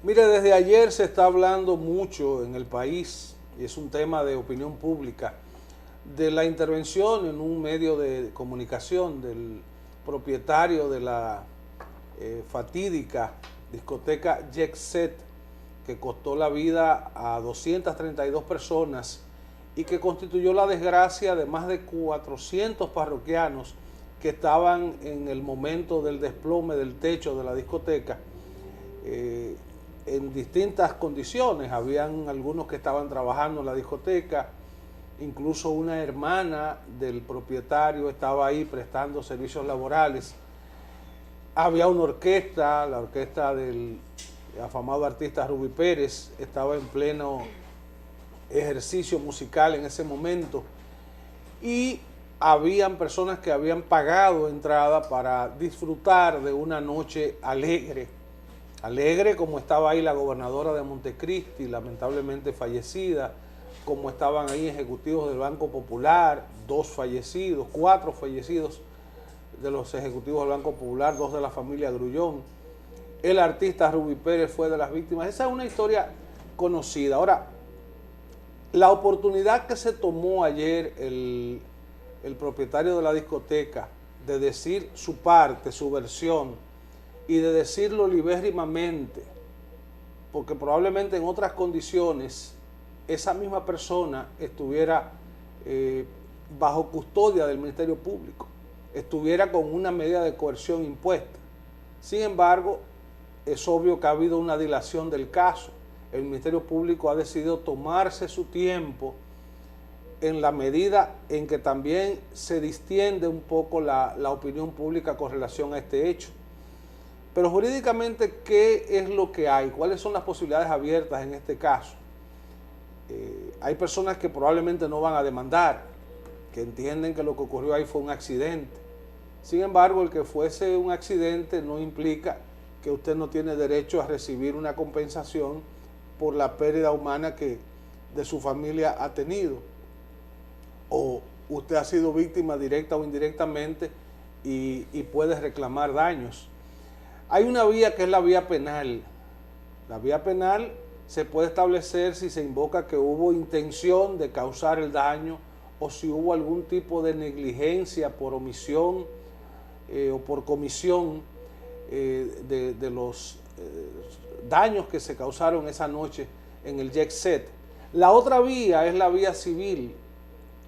Mire, desde ayer se está hablando mucho en el país, y es un tema de opinión pública, de la intervención en un medio de comunicación del propietario de la fatídica discoteca Jet Set, que costó la vida a 232 personas y que constituyó la desgracia de más de 400 parroquianos que estaban en el momento del desplome del techo de la discoteca. En distintas condiciones, habían algunos que estaban trabajando en la discoteca, incluso una hermana del propietario estaba ahí prestando servicios laborales, había una orquesta, la orquesta del afamado artista Ruby Pérez estaba en pleno ejercicio musical en ese momento, y habían personas que habían pagado entrada para disfrutar de una noche alegre. Alegre como estaba ahí la gobernadora de Montecristi, lamentablemente fallecida, como estaban ahí ejecutivos del Banco Popular, 2 fallecidos, 4 fallecidos de los ejecutivos del Banco Popular, 2 de la familia Grullón. El artista Ruby Pérez fue de las víctimas. Esa es una historia conocida. Ahora, la oportunidad que se tomó ayer el propietario de la discoteca de decir su parte, su versión, y de decirlo libérrimamente, porque probablemente en otras condiciones esa misma persona estuviera bajo custodia del Ministerio Público, estuviera con una medida de coerción impuesta. Sin embargo, es obvio que ha habido una dilación del caso. El Ministerio Público ha decidido tomarse su tiempo en la medida en que también se distiende un poco la opinión pública con relación a este hecho. Pero jurídicamente, ¿qué es lo que hay? ¿Cuáles son las posibilidades abiertas en este caso? Hay personas que probablemente no van a demandar, que entienden que lo que ocurrió ahí fue un accidente. Sin embargo, el que fuese un accidente no implica que usted no tiene derecho a recibir una compensación por la pérdida humana que de su familia ha tenido. O usted ha sido víctima directa o indirectamente y puede reclamar daños. Hay una vía que es la vía penal. La vía penal se puede establecer si se invoca que hubo intención de causar el daño o si hubo algún tipo de negligencia por omisión o por comisión de los daños que se causaron esa noche en el Jet Set. La otra vía es la vía civil.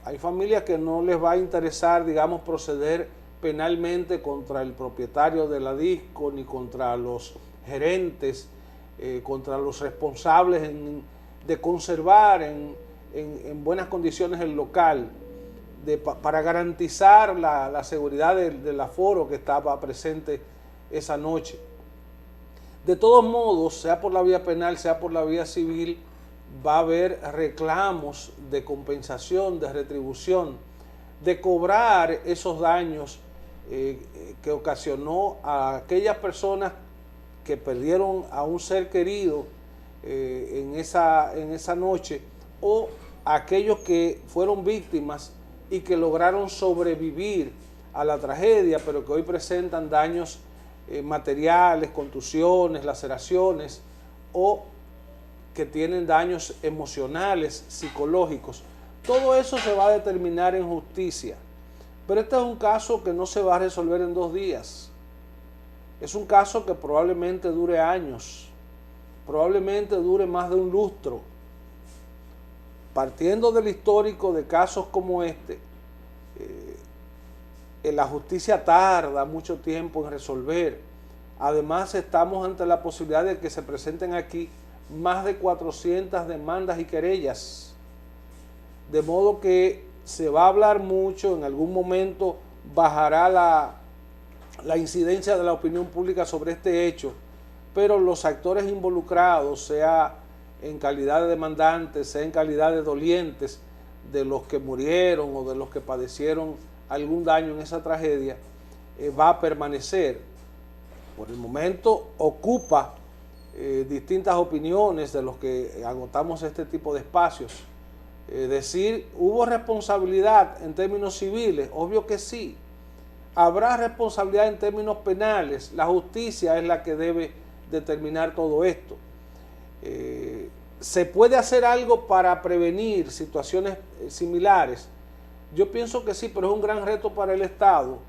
Hay familias que no les va a interesar, digamos, proceder penalmente contra el propietario de la disco, ni contra los gerentes, contra los responsables de conservar en buenas condiciones el local, para garantizar la seguridad del aforo que estaba presente esa noche. De todos modos, sea por la vía penal, sea por la vía civil, va a haber reclamos de compensación, de retribución, de cobrar esos daños que ocasionó a aquellas personas que perdieron a un ser querido en esa noche, o a aquellos que fueron víctimas y que lograron sobrevivir a la tragedia, pero que hoy presentan daños materiales, contusiones, laceraciones, o que tienen daños emocionales, psicológicos. Todo eso se va a determinar en justicia. Pero este es un caso que no se va a resolver en 2 días. Es un caso que probablemente dure años, probablemente dure más de un lustro. Partiendo del histórico de casos como este, la justicia tarda mucho tiempo en resolver. Además, estamos ante la posibilidad de que se presenten aquí más de 400 demandas y querellas. De modo que se va a hablar mucho, en algún momento bajará la incidencia de la opinión pública sobre este hecho, pero los actores involucrados, sea en calidad de demandantes, sea en calidad de dolientes, de los que murieron o de los que padecieron algún daño en esa tragedia, va a permanecer. Por el momento ocupa distintas opiniones de los que agotamos este tipo de espacios. Decir, ¿hubo responsabilidad en términos civiles? Obvio que sí. ¿Habrá responsabilidad en términos penales? La justicia es la que debe determinar todo esto. ¿Se puede hacer algo para prevenir situaciones similares? Yo pienso que sí, pero es un gran reto para el Estado,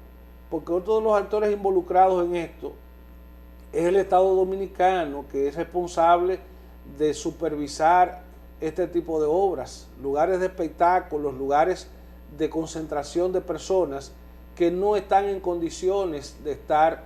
porque otro de los actores involucrados en esto es el Estado dominicano, que es responsable de supervisar este tipo de obras, lugares de espectáculos, lugares de concentración de personas que no están en condiciones de estar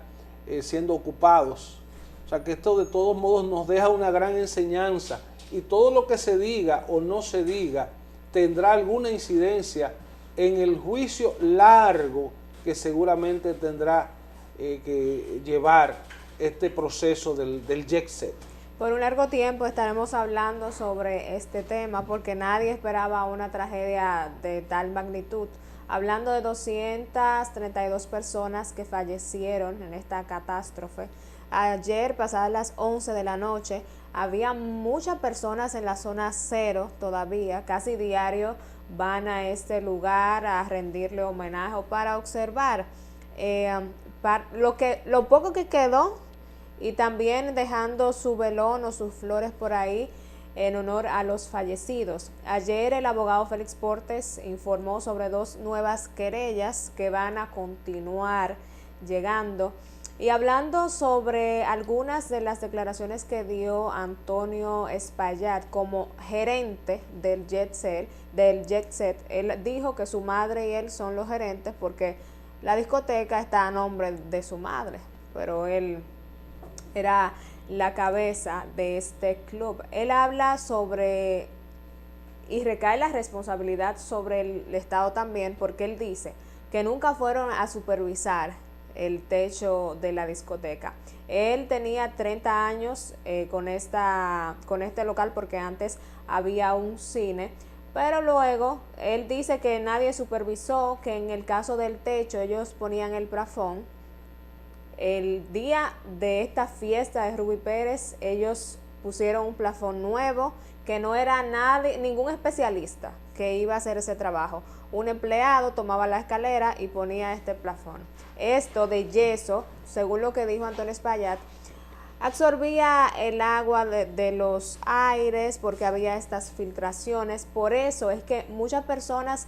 siendo ocupados. O sea que esto de todos modos nos deja una gran enseñanza, y todo lo que se diga o no se diga tendrá alguna incidencia en el juicio largo que seguramente tendrá que llevar este proceso del jet set. Por un largo tiempo estaremos hablando sobre este tema porque nadie esperaba una tragedia de tal magnitud. Hablando de 232 personas que fallecieron en esta catástrofe. Ayer, pasadas las 11 de la noche, había muchas personas en la zona cero todavía, casi diario van a este lugar a rendirle homenaje o para observar lo poco que quedó, y también dejando su velón o sus flores por ahí en honor a los fallecidos. Ayer el abogado Félix Portes informó sobre 2 nuevas querellas que van a continuar llegando. Y hablando sobre algunas de las declaraciones que dio Antonio Espaillat como gerente del Jet Set, él dijo que su madre y él son los gerentes porque la discoteca está a nombre de su madre, pero él era la cabeza de este club. Él habla sobre, y recae la responsabilidad sobre el Estado también, porque él dice que nunca fueron a supervisar el techo de la discoteca. Él tenía 30 años con este local porque antes había un cine, pero luego él dice que nadie supervisó, que en el caso del techo ellos ponían el plafón. El día de esta fiesta de Rubí Pérez, ellos pusieron un plafón nuevo, que no era ningún especialista que iba a hacer ese trabajo. Un empleado tomaba la escalera y ponía este plafón. Esto de yeso, según lo que dijo Antonio Espaillat, absorbía el agua de los aires porque había estas filtraciones. Por eso es que muchas personas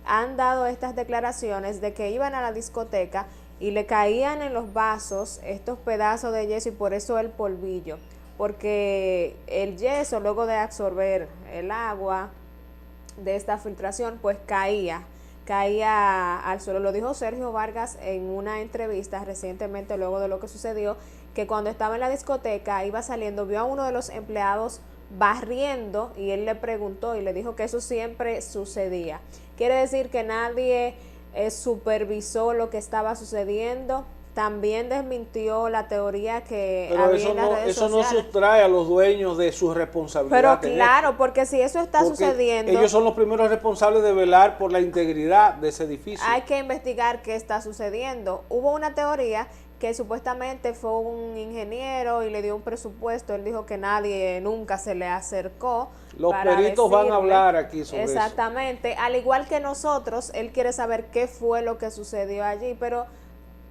han dado estas declaraciones de que iban a la discoteca y le caían en los vasos estos pedazos de yeso, y por eso el polvillo, porque el yeso, luego de absorber el agua de esta filtración, pues caía al suelo. Lo dijo Sergio Vargas en una entrevista recientemente, luego de lo que sucedió, que cuando estaba en la discoteca, iba saliendo, vio a uno de los empleados barriendo y él le preguntó y le dijo que eso siempre sucedía. Quiere decir que nadie supervisó lo que estaba sucediendo. También desmintió la teoría que había en las redes sociales. Eso no sustrae a los dueños de su responsabilidad. Pero claro, porque si eso está sucediendo, ellos son los primeros responsables de velar por la integridad de ese edificio. Hay que investigar qué está sucediendo. Hubo una teoría que supuestamente fue un ingeniero y le dio un presupuesto. Él dijo que nadie nunca se le acercó. Los peritos van a hablar aquí sobre eso. Exactamente. Al igual que nosotros, él quiere saber qué fue lo que sucedió allí, pero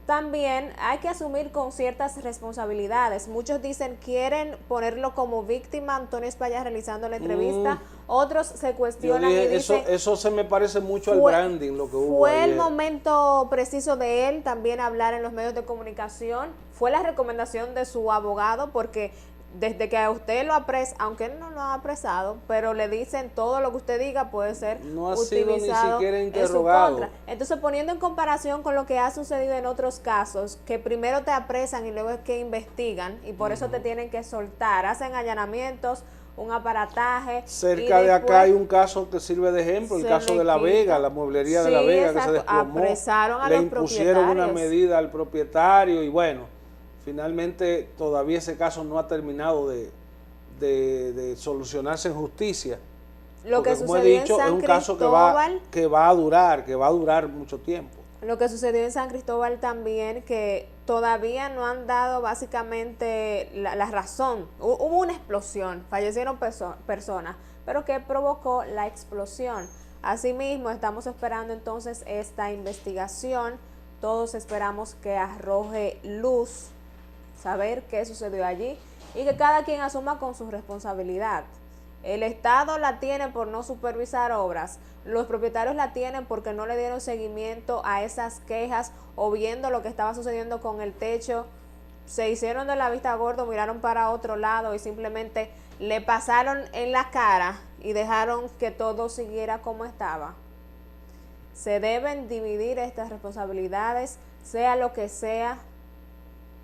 también hay que asumir con ciertas responsabilidades. Muchos quieren ponerlo como víctima, Antonio Espaillat realizando la entrevista. Otros se cuestionan y dicen, eso se me parece mucho al branding, lo que hubo fue ayer. el momento preciso de él también hablar en los medios de comunicación. Fue la recomendación de su abogado, porque desde que a usted lo apresa, aunque él no lo ha apresado, pero le dicen todo lo que usted diga puede ser no ha utilizado sido ni siquiera en interrogado. su contra. Entonces, poniendo en comparación con lo que ha sucedido en otros casos, que primero te apresan y luego es que investigan, y por eso te tienen que soltar, hacen allanamientos, un aparataje. Cerca de acá hay un caso que sirve de ejemplo, el caso de La Vega, la mueblería de La Vega, que se desplomó. Apresaron a le los impusieron una medida al propietario y bueno, finalmente todavía ese caso no ha terminado de solucionarse en justicia. Lo que como he dicho, es un caso que va a durar mucho tiempo. Lo que sucedió en San Cristóbal también, que todavía no han dado básicamente la razón. Hubo una explosión, fallecieron personas, pero ¿qué provocó la explosión? Asimismo, estamos esperando entonces esta investigación. Todos esperamos que arroje luz saber qué sucedió allí y que cada quien asuma con su responsabilidad. El Estado la tiene por no supervisar obras, los propietarios la tienen porque no le dieron seguimiento a esas quejas o viendo lo que estaba sucediendo con el techo, se hicieron de la vista gorda, miraron para otro lado y simplemente le pasaron en la cara y dejaron que todo siguiera como estaba. Se deben dividir estas responsabilidades, sea lo que sea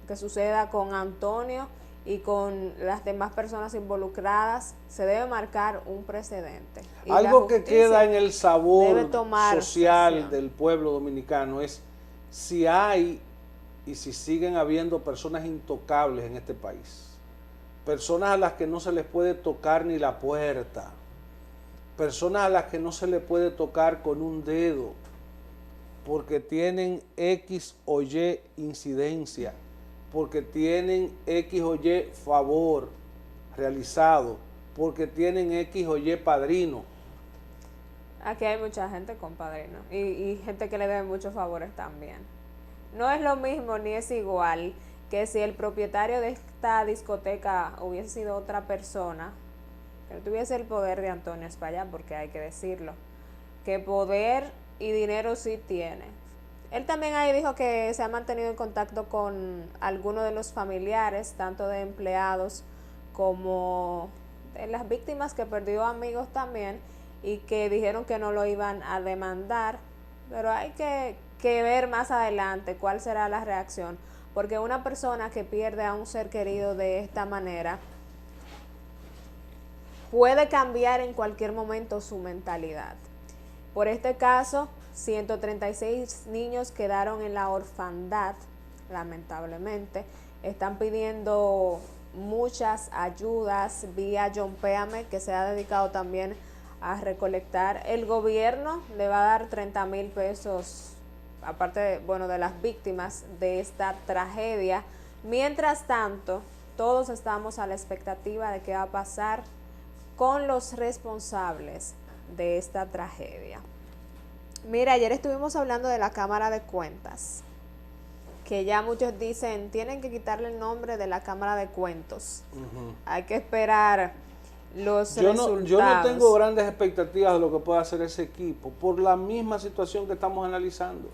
que suceda con Antonio y con las demás personas involucradas, se debe marcar un precedente. Y algo que queda en el sabor social acción del pueblo dominicano es si hay y si siguen habiendo personas intocables en este país, personas a las que no se les puede tocar ni la puerta, personas a las que no se les puede tocar con un dedo porque tienen X o Y incidencia, porque tienen X o Y favor realizado, porque tienen X o Y padrino. Aquí hay mucha gente con padrino y gente que le debe muchos favores también. No es lo mismo ni es igual que si el propietario de esta discoteca hubiese sido otra persona, que no tuviese el poder de Antonio Espaillat, porque hay que decirlo, que poder y dinero sí tiene. Él también ahí dijo que se ha mantenido en contacto con algunos de los familiares, tanto de empleados como de las víctimas, que perdió amigos también, y que dijeron que no lo iban a demandar, pero hay que ver más adelante cuál será la reacción, porque una persona que pierde a un ser querido de esta manera puede cambiar en cualquier momento su mentalidad. Por este caso, 136 niños quedaron en la orfandad, lamentablemente. Están pidiendo muchas ayudas vía John Péame, que se ha dedicado también a recolectar. El gobierno le va a dar 30,000 pesos, aparte de las víctimas de esta tragedia. Mientras tanto, todos estamos a la expectativa de qué va a pasar con los responsables de esta tragedia. Mira, ayer estuvimos hablando de la Cámara de Cuentas, que ya muchos dicen, tienen que quitarle el nombre de la Cámara de Cuentos. Hay que esperar los resultados. Yo no tengo grandes expectativas de lo que pueda hacer ese equipo, por la misma situación que estamos analizando.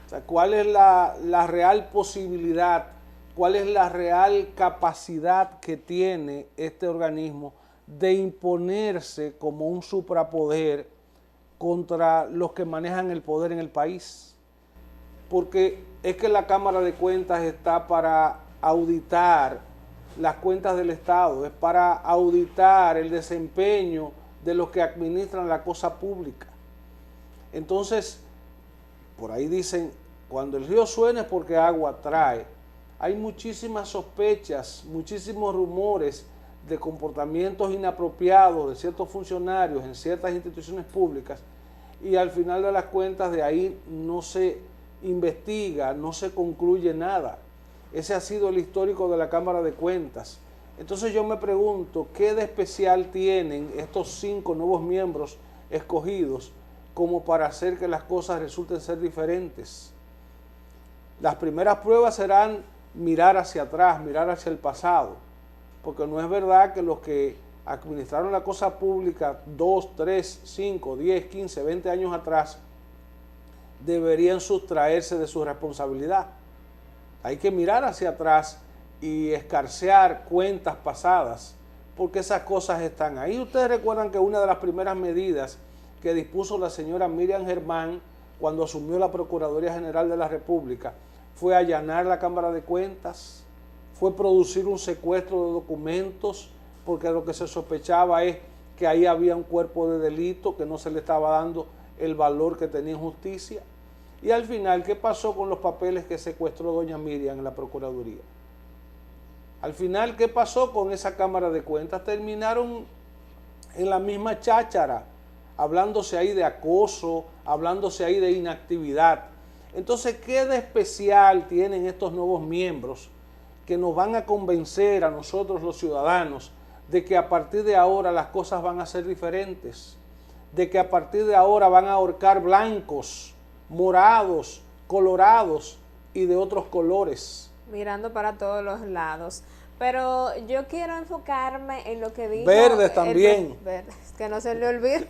O sea, ¿cuál es la real posibilidad, cuál es la real capacidad que tiene este organismo de imponerse como un suprapoder contra los que manejan el poder en el país? Porque es que la Cámara de Cuentas está para auditar las cuentas del Estado, es para auditar el desempeño de los que administran la cosa pública. Entonces, por ahí dicen, cuando el río suena es porque agua trae. Hay muchísimas sospechas, muchísimos rumores de comportamientos inapropiados de ciertos funcionarios en ciertas instituciones públicas, y al final de las cuentas de ahí no se investiga, no se concluye nada. Ese ha sido el histórico de la Cámara de Cuentas. Entonces yo me pregunto, ¿qué de especial tienen estos 5 nuevos miembros escogidos como para hacer que las cosas resulten ser diferentes? Las primeras pruebas serán mirar hacia atrás, mirar hacia el pasado, porque no es verdad que los que administraron la cosa pública 2, 3, 5, 10, 15, 20 años atrás deberían sustraerse de su responsabilidad. Hay que mirar hacia atrás y escarcear cuentas pasadas, porque esas cosas están ahí. Ustedes recuerdan que una de las primeras medidas que dispuso la señora Miriam Germán cuando asumió la Procuraduría General de la República fue allanar la Cámara de Cuentas, fue producir un secuestro de documentos, porque lo que se sospechaba es que ahí había un cuerpo de delito que no se le estaba dando el valor que tenía en justicia. Y al final, ¿qué pasó con los papeles que secuestró doña Miriam en la Procuraduría? Al final, ¿qué pasó con esa Cámara de Cuentas? Terminaron en la misma cháchara, hablándose ahí de acoso, hablándose ahí de inactividad. Entonces, ¿qué de especial tienen estos nuevos miembros que nos van a convencer a nosotros los ciudadanos de que a partir de ahora las cosas van a ser diferentes? De que a partir de ahora van a ahorcar blancos, morados, colorados y de otros colores. Mirando para todos los lados. Pero yo quiero enfocarme en lo que dijo... Verdes también. Verdes, que no se le olvide,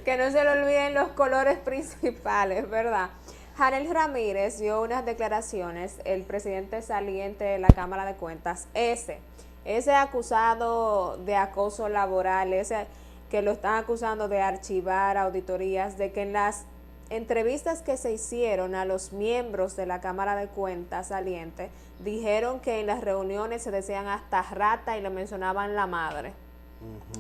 que no se le olviden los colores principales, ¿verdad? Janel Ramírez dio unas declaraciones, el presidente saliente de la Cámara de Cuentas, ese acusado de acoso laboral, ese que lo están acusando de archivar auditorías, de que en las entrevistas que se hicieron a los miembros de la Cámara de Cuentas saliente, dijeron que en las reuniones se decían hasta rata y le mencionaban la madre.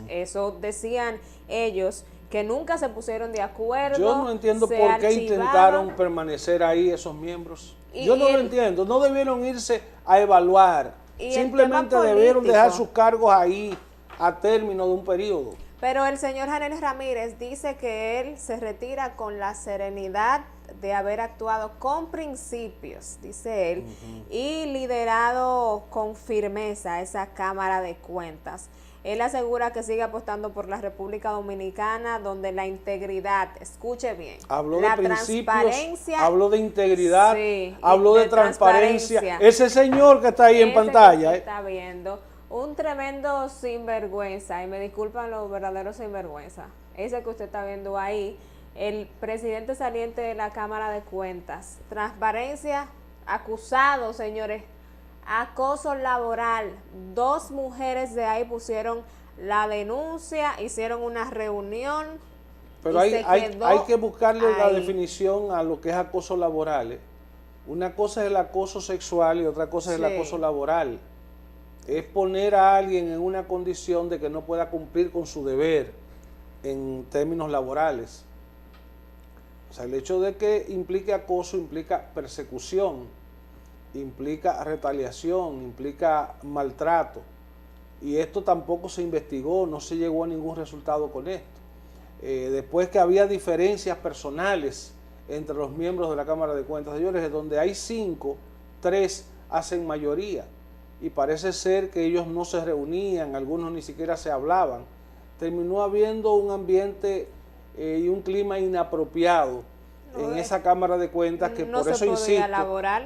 Eso decían ellos, que nunca se pusieron de acuerdo. Yo no entiendo por qué intentaron permanecer ahí esos miembros. Yo no lo entiendo. No debieron irse a evaluar. Simplemente debieron dejar sus cargos ahí a término de un periodo. Pero el señor Janel Ramírez dice que él se retira con la serenidad de haber actuado con principios, dice él, y liderado con firmeza esa Cámara de Cuentas. Él asegura que sigue apostando por la República Dominicana, donde la integridad, escuche bien, habló la de principios, transparencia, habló de integridad, sí, habló de transparencia. Ese señor que está ahí en pantalla. Está viendo un tremendo sinvergüenza, y me disculpan los verdaderos sinvergüenza, ese que usted está viendo ahí, el presidente saliente de la Cámara de Cuentas. Transparencia, acusado, señores, acoso laboral. 2 mujeres de ahí pusieron la denuncia, hicieron una reunión. Pero hay que buscarle la definición a lo que es acoso laboral. Una cosa es el acoso sexual y otra cosa es el acoso laboral. Es poner a alguien en una condición de que no pueda cumplir con su deber en términos laborales. O sea, el hecho de que implique acoso implica persecución, implica retaliación, implica maltrato. Y esto tampoco se investigó, no se llegó a ningún resultado con esto. Después que había diferencias personales entre los miembros de la Cámara de Cuentas, señores, donde hay 5, 3 hacen mayoría. Y parece ser que ellos no se reunían, algunos ni siquiera se hablaban. Terminó habiendo un ambiente y un clima inapropiado en esa Cámara de Cuentas, que por eso insisto,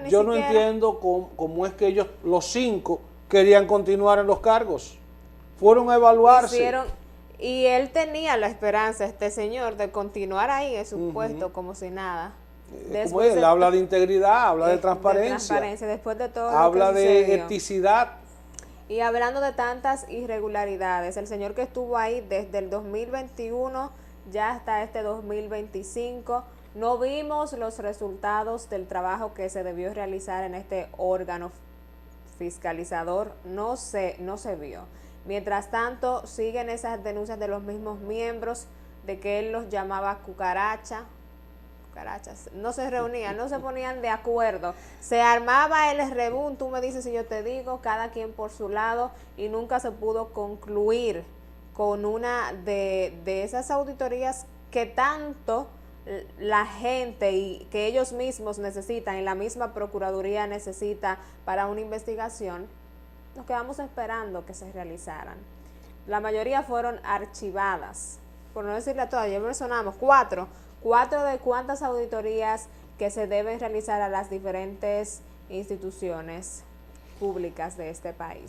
yo no entiendo cómo es que ellos, los 5, querían continuar en los cargos. Fueron a evaluarse. Y él tenía la esperanza, este señor, de continuar ahí en su puesto como si nada. Como él habla de integridad, habla de transparencia, después de todo habla de eticidad. Y hablando de tantas irregularidades, el señor que estuvo ahí desde el 2021 ya hasta este 2025, no vimos los resultados del trabajo que se debió realizar en este órgano fiscalizador, no se vio. Mientras tanto, siguen esas denuncias de los mismos miembros de que él los llamaba cucarachas, no se reunían, no se ponían de acuerdo, se armaba el rebún, tú me dices y yo te digo, cada quien por su lado, y nunca se pudo concluir con una de esas auditorías que tanto la gente y que ellos mismos necesitan y la misma Procuraduría necesita para una investigación. Nos quedamos esperando que se realizaran. La mayoría fueron archivadas, por no decirle a todas, ya mencionamos 4 de cuántas auditorías que se deben realizar a las diferentes instituciones públicas de este país.